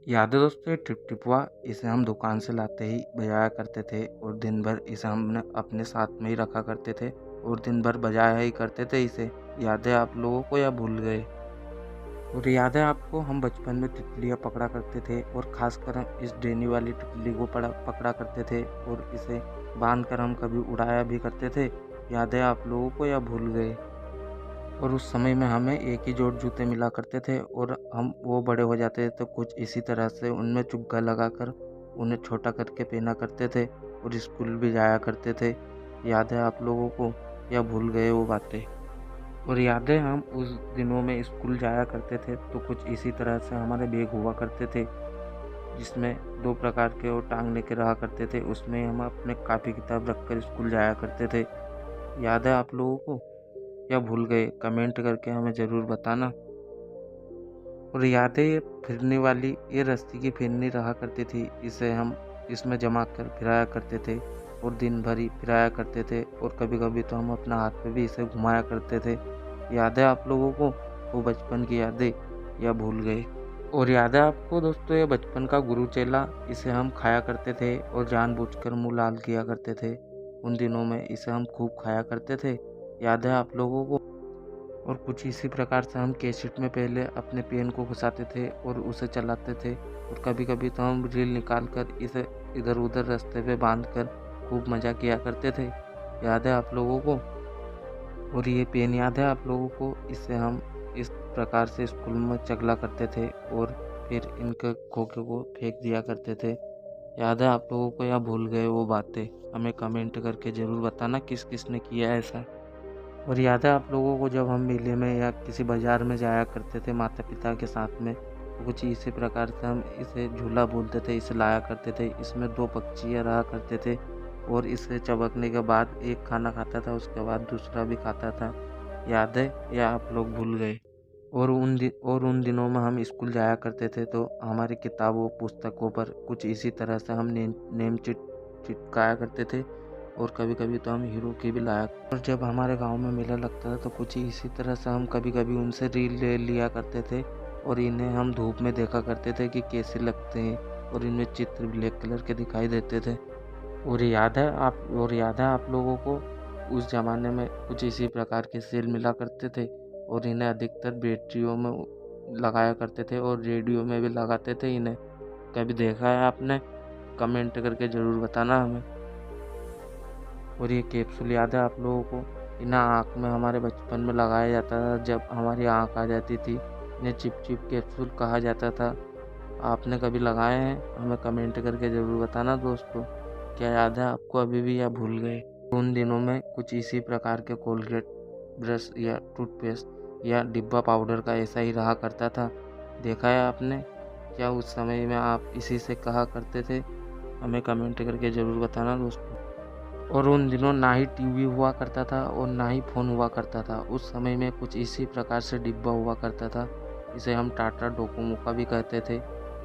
याद है दोस्तों, ये टिपटिपुआ इसे हम दुकान से लाते ही बजाया करते थे और दिन भर इसे हमने अपने साथ में ही रखा करते थे और दिन भर बजाया ही करते थे इसे। याद है आप लोगों को या भूल गए? और याद है आपको, हम बचपन में तितलियाँ पकड़ा करते थे और खासकर हम इस डैनी वाली तितली को पकड़ा करते थे और इसे बांध कर हम कभी उड़ाया भी करते थे। याद है आप लोगों को या भूल गए? और उस समय में हमें एक ही जोड़ जूते मिला करते थे और हम वो बड़े हो जाते थे तो कुछ इसी तरह से उनमें चुग्गा लगाकर उन्हें छोटा करके पहना करते थे और स्कूल भी जाया करते थे। याद है आप लोगों को या भूल गए वो बातें? और याद है, हम उस दिनों में स्कूल जाया करते थे तो कुछ इसी तरह से हमारे बैग हुआ करते थे जिसमें दो प्रकार के और टांगने के रहा करते थे। उसमें हम अपने कापी किताब रखकर स्कूल जाया करते थे। याद है आप लोगों को या भूल गए? कमेंट करके हमें ज़रूर बताना। और याद है, ये फिरने वाली ये रस्सी की फिरनी रहा करती थी, इसे हम इसमें जमा कर फिराया करते थे और दिन भर ही फिराया करते थे और कभी कभी तो हम अपना हाथ में भी इसे घुमाया करते थे। याद है आप लोगों को वो बचपन की यादें या भूल गए? और याद है आपको दोस्तों, ये बचपन का गुरु चेला, इसे हम खाया करते थे और जानबूझकर मुँह लाल किया करते थे। उन दिनों में इसे हम खूब खाया करते थे। याद है आप लोगों को? और कुछ इसी प्रकार से हम कैसेट में पहले अपने पेन को घुसाते थे और उसे चलाते थे और कभी कभी तो हम रील निकाल कर इसे इधर उधर रास्ते पे बांध कर खूब मज़ा किया करते थे। याद है आप लोगों को? और ये पेन याद है आप लोगों को? इससे हम इस प्रकार से स्कूल में चगला करते थे और फिर इनके खोखे को फेंक दिया करते थे। याद है आप लोगों को या भूल गए वो बातें? हमें कमेंट करके ज़रूर बताना किस किस ने किया ऐसा। और याद है आप लोगों को, जब हम मेले में या किसी बाजार में जाया करते थे माता पिता के साथ में, तो कुछ इसी प्रकार से हम इसे झूला बोलते थे, इसे लाया करते थे। इसमें दो पक्षियाँ रहा करते थे और इसे चबकने के बाद एक खाना खाता था, उसके बाद दूसरा भी खाता था। याद है या आप लोग भूल गए? और उन दिनों में हम स्कूल जाया करते थे तो हमारी किताबों पुस्तकों पर कुछ इसी तरह से हम नेम चिटकाया करते थे और कभी कभी तो हम हीरो की भी लाया। और जब हमारे गांव में मेला लगता था तो कुछ इसी तरह से हम कभी कभी उनसे रील ले लिया करते थे और इन्हें हम धूप में देखा करते थे कि कैसे लगते हैं और इनमें चित्र ब्लैक कलर के दिखाई देते थे। और याद है आप लोगों को, उस ज़माने में कुछ इसी प्रकार के सेल मिला करते थे और इन्हें अधिकतर बैटरियों में लगाया करते थे और रेडियो में भी लगाते थे इन्हें। कभी देखा है आपने? कमेंट करके ज़रूर बताना हमें। और ये कैप्सूल याद है आप लोगों को? इन्हें आँख में हमारे बचपन में लगाया जाता था जब हमारी आँख आ जाती थी। इन्हें चिप चिप कैप्सूल कहा जाता था। आपने कभी लगाए हैं? हमें कमेंट करके ज़रूर बताना दोस्तों। क्या याद है आपको अभी भी या भूल गए? उन दिनों में कुछ इसी प्रकार के कोलगेट, ब्रश या टूथपेस्ट या डिब्बा पाउडर का ऐसा ही रहा करता था। देखा है आपने? क्या उस समय में आप इसी से कहा करते थे? हमें कमेंट करके ज़रूर बताना दोस्तों। और उन दिनों ना ही टीवी हुआ करता था और ना ही फ़ोन हुआ करता था। उस समय में कुछ इसी प्रकार से डिब्बा हुआ करता था, इसे हम टाटा डोकोमो का भी कहते थे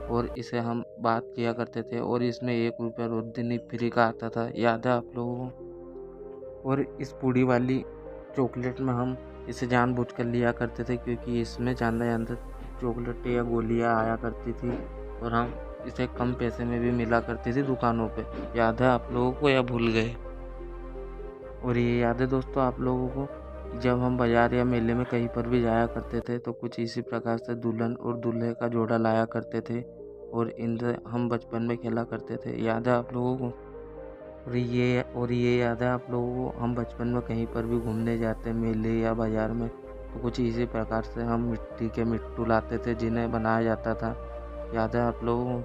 और इसे हम बात किया करते थे और इसमें 1 रुपया रोज दिन फ्री का आता था। याद है आप लोगों को? और इस पूड़ी वाली चॉकलेट में हम इसे जानबूझकर लिया करते थे क्योंकि इसमें ज़्यादा चॉकलेट या गोलियाँ आया करती थी और हम इसे कम पैसे में भी मिला करती थी दुकानों पे। याद है आप लोगों को या भूल गए? और ये याद है दोस्तों आप लोगों को, जब हम बाजार या मेले में कहीं पर भी जाया करते थे तो कुछ इसी प्रकार से दुल्हन और दूल्हे का जोड़ा लाया करते थे और इनसे हम बचपन में खेला करते थे। याद है आप लोगों को? और ये याद है आप लोगों को, हम बचपन में कहीं पर भी घूमने जाते मेले या बाजार में तो कुछ इसी प्रकार से हम मिट्टी के मिट्टू लाते थे जिन्हें बनाया जाता था। याद है आप लोगों को?